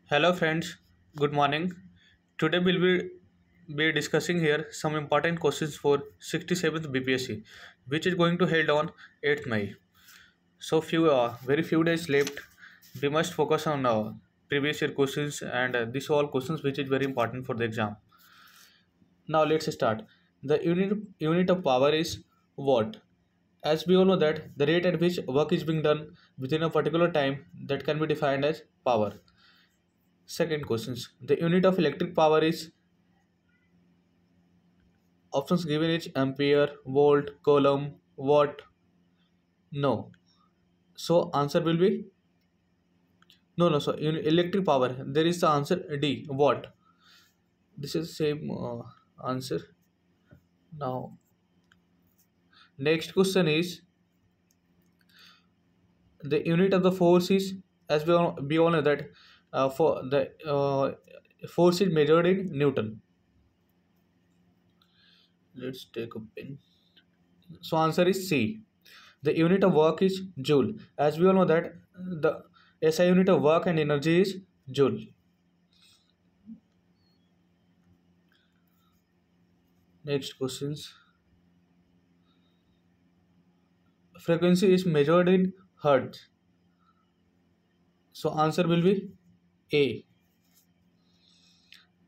Hello friends, good morning. Today we'll be discussing here some important questions for 67th BPSC, which is going to held on 8th May. So very few days left. We must focus on previous year questions and these all questions which is very important for the exam. Now let's start. The unit of power is watt. As we all know that the rate at which work is being done within a particular time that can be defined as power. Second questions. The unit of electric power is options given is ampere, volt, coulomb, watt. No. So answer will be no. So in electric power, there is the answer D. Watt. This is same answer. Now next question is the unit of the force is, as we all know that for the force is measured in Newton. Let's take a pen. So answer is C. The unit of work is joule. As we all know that the SI unit of work and energy is joule. Next questions. Frequency is measured in hertz. So answer will be A.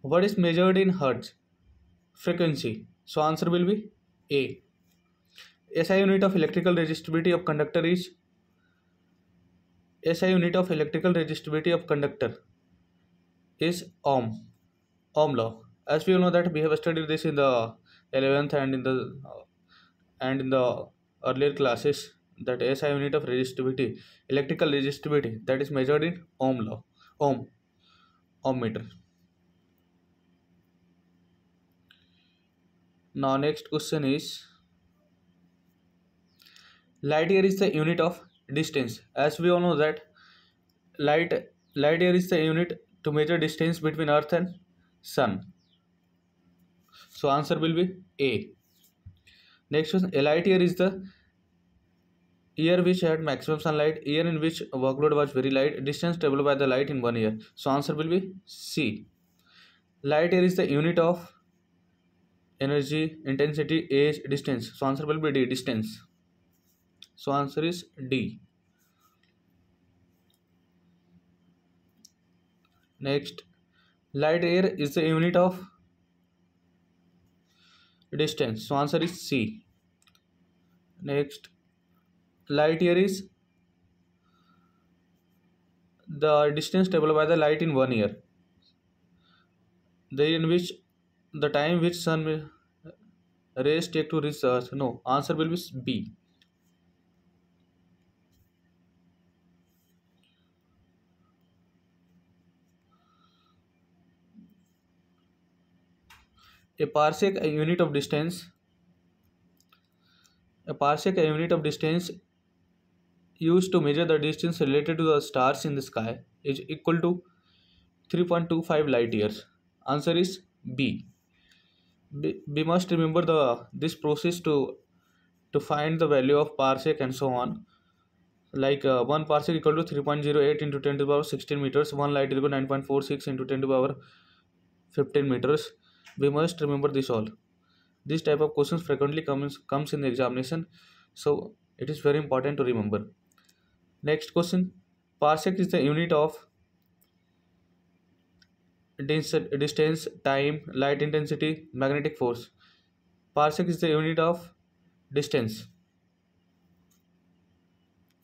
What is measured in hertz? Frequency. So answer will be A. SI unit of electrical resistivity of conductor is SI unit of electrical resistivity of conductor is ohm. Ohm law. As we all know that we have studied this in the 11th and in the earlier classes that SI unit of resistivity, electrical resistivity that is measured in ohm law, ohm meter. Now next question is light year is the unit of distance. As we all know that light light year is the unit to measure distance between Earth and Sun. So answer will be A. Next question, a light year is the year which had maximum sunlight, year in which workload was very light, distance traveled by the light in 1 year. So answer will be C. Light year is the unit of energy, intensity, age, distance. So answer will be D, distance. So answer is D. Next, light year is the unit of distance. So answer is C. Next, light year is the distance traveled by the light in 1 year. The in which the time which sun rays take to reach the earth. No, answer will be B. A parsec, a unit of distance. A parsec, a unit of distance used to measure the distance related to the stars in the sky, is equal to 3.25 light years. Answer is B. We must remember this process to find the value of parsec and so on. Like 1 parsec equal to 3.08 into 10 to the power 16 meters. 1 light equal to 9.46 into 10 to the power 15 meters. We must remember this all. This type of questions frequently comes in the examination, so it is very important to remember. Next question. Parsec is the unit of distance, time, light intensity, magnetic force. Parsec is the unit of distance.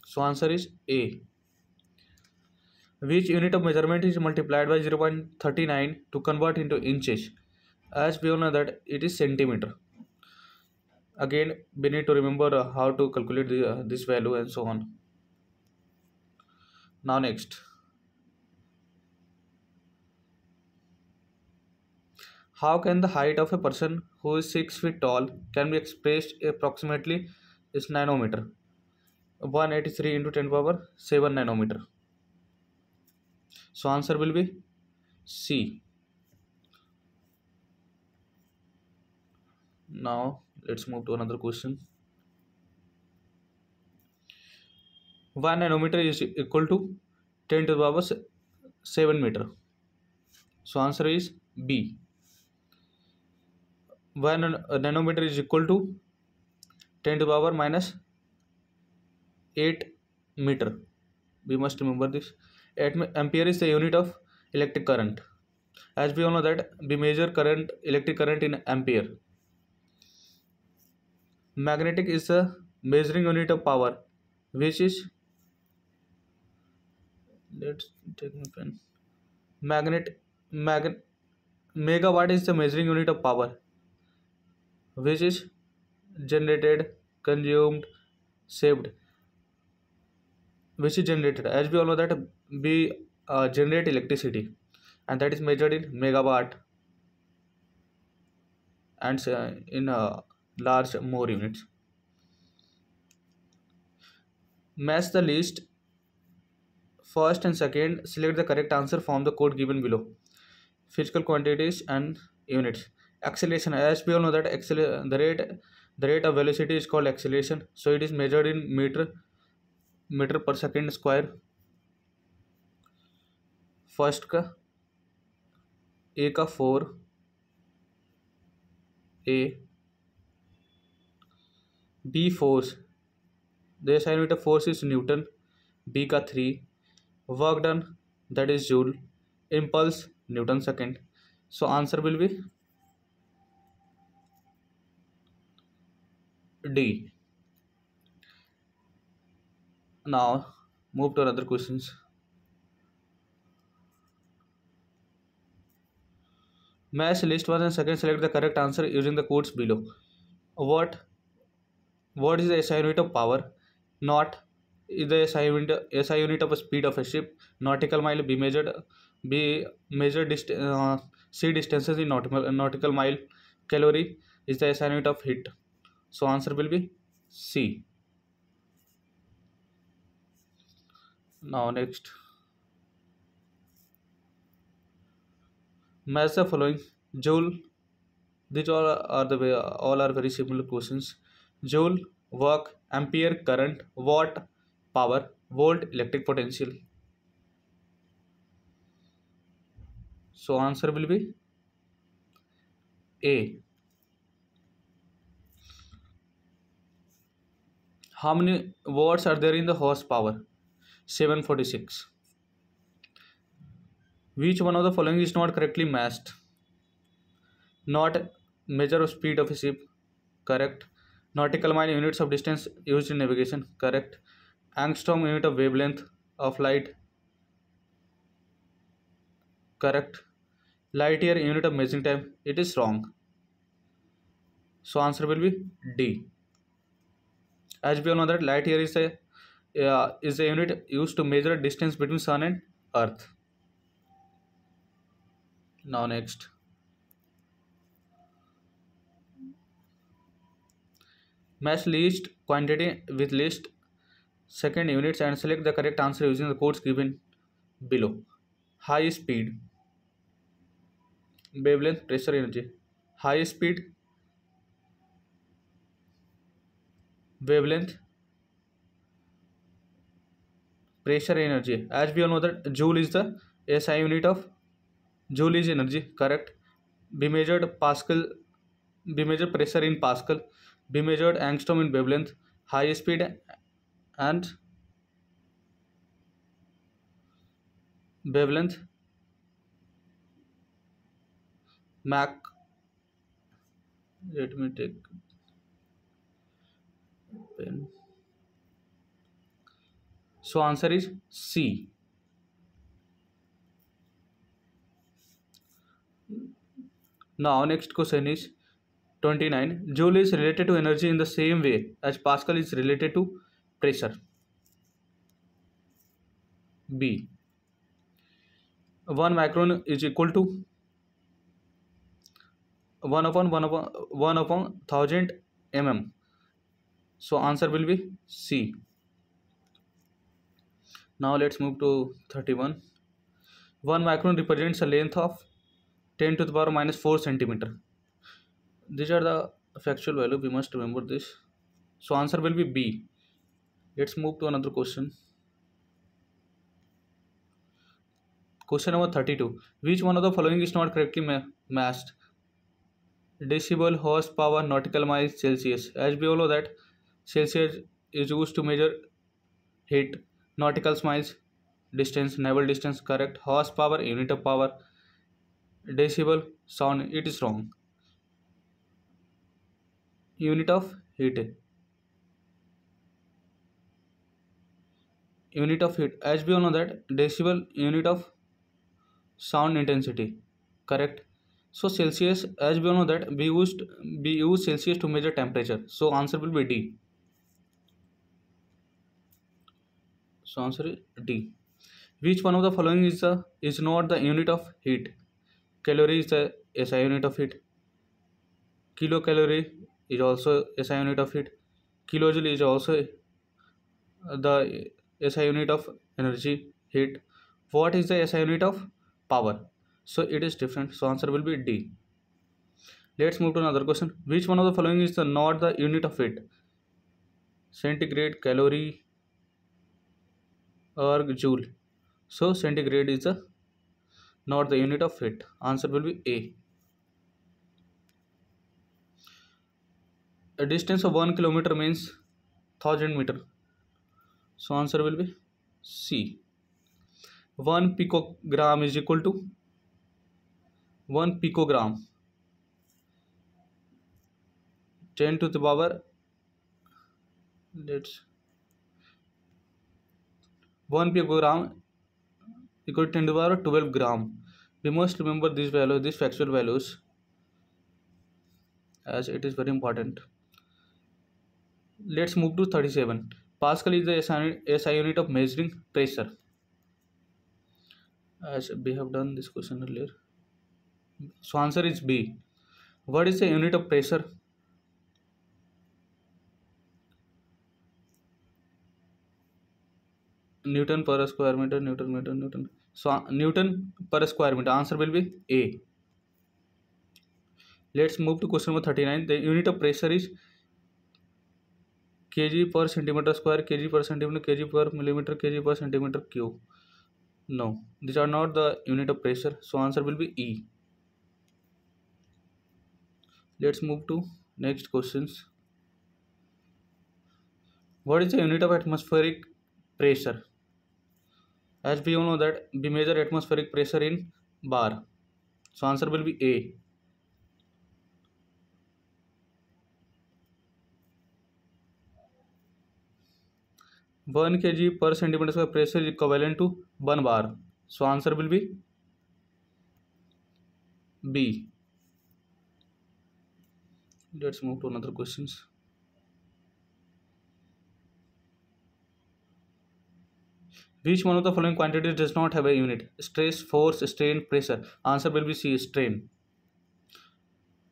So answer is A. Which unit of measurement is multiplied by 0.39 to convert into inches? As we all know that it is centimeter. Again, we need to remember how to calculate this value and so on. Now next. How can the height of a person who is 6 feet tall can be expressed approximately is nanometer? 183 into 10 power 7 nanometer. So answer will be C. Now let's move to another question. 1 nanometer is equal to 10 to the power 7 meter. So answer is B. 1 nanometer is equal to 10 to the power minus 8 meter. We must remember this. Ampere is the unit of electric current. As we all know that we measure current, electric current in ampere. Magnetic is the measuring unit of power, which is, let's take my pen. Magnet mag, Megawatt is the measuring unit of power, which is generated, consumed, saved, which is generated. As we all know that we generate electricity, and that is measured in megawatt and in large more units. Match the list first and second. Select the correct answer from the code given below. Physical quantities and units. Acceleration. As we all know that the rate of velocity is called acceleration. So it is measured in meter per second square. First का A का 4 A B force the SI unit of force is newton B का 3 work done that is joule impulse newton second so answer will be D now move to other questions match list one and second select the correct answer using the codes below what What is the SI unit of power? Knot is the SI unit of a speed of a ship. Nautical mile be measured sea distances in nautical mile. Calorie is the SI unit of heat. So answer will be C. Now next, match the following. Joule. These all are very similar questions. Joule, work, ampere, current, watt, power, volt, electric potential. So answer will be A. How many watts are there in the horsepower? 746. Which one of the following is not correctly matched? Not measure of speed of a ship. Correct. Nautical mile units of distance used in navigation. Correct. Angstrom unit of wavelength of light. Correct. Light year unit of measuring time. It is wrong. So answer will be D. As we all know that light year is a unit used to measure distance between sun and earth. Now next, match list quantity with list second units and select the correct answer using the codes given below. High speed, wavelength, pressure, energy. High speed, wavelength, pressure, energy. As we all know that joule is the SI unit of joule is energy. Correct. Be measured Pascal. Be measured pressure in Pascal. Be measured angstrom in wavelength. High speed and wavelength. Mach. Let me take pen. So answer is C. Now next question is 29. Joule is related to energy in the same way as Pascal is related to pressure. B. 1 micron is equal to 1 upon 1000 mm. So answer will be C. Now let's move to 31. 1 micron represents a length of 10 to the power minus 4 centimeter. These are the factual value. We must remember this. So answer will be B. Let's move to another question. Question number 32. Which one of the following is not correctly matched? Decibel, horsepower, nautical miles, Celsius. As we all know that Celsius is used to measure heat, nautical miles, distance, naval distance, correct. Horsepower, unit of power. Decibel, sound, it is wrong. Unit of heat. Unit of heat. As we all know that decibel, unit of sound intensity, correct. So Celsius, as we all know that we use Celsius to measure temperature. So answer will be D. So answer is D. Which one of the following is not the unit of heat? Calorie is the SI unit of heat. Kilocalorie is also SI unit of heat. Kilojoule is also the SI unit of energy, heat. What is the SI unit of power? So it is different. So answer will be D. Let's move to another question. Which one of the following is not the unit of heat? Centigrade, calorie, or joule. So centigrade is not the unit of heat. Answer will be A. A distance of 1 kilometer means 1000 meter. So answer will be C. 1 picogram is equal to 1 picogram 10 to the power, let's 1 picogram equal to 10 to the power 12 gram. We must remember these values, these factual values, as it is very important. Let's move to 37. Pascal is the SI unit of measuring pressure. As we have done this question earlier. So answer is B. What is the unit of pressure? Newton per square meter, Newton. So Newton per square meter. Answer will be A. Let's move to question number 39. The unit of pressure is kg per centimeter square, kg per centimeter, kg per millimeter, kg per centimeter cube. No, these are not the unit of pressure. So answer will be E. Let's move to next questions. What is the unit of atmospheric pressure? As we all know that we measure atmospheric pressure in bar. So answer will be A. One kg per centimeter square pressure is equivalent to 1 bar. So answer will be B. Let's move to another questions. Which one of the following quantities does not have a unit? Stress, force, strain, pressure. Answer will be C, strain.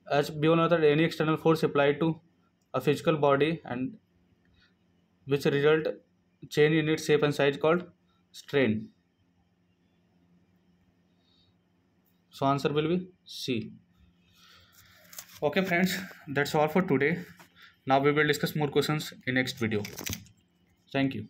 As we all know that any external force applied to a physical body and which result change in its shape and size called strain. So answer will be C. Okay friends, that's all for today. Now we will discuss more questions in next video. Thank you.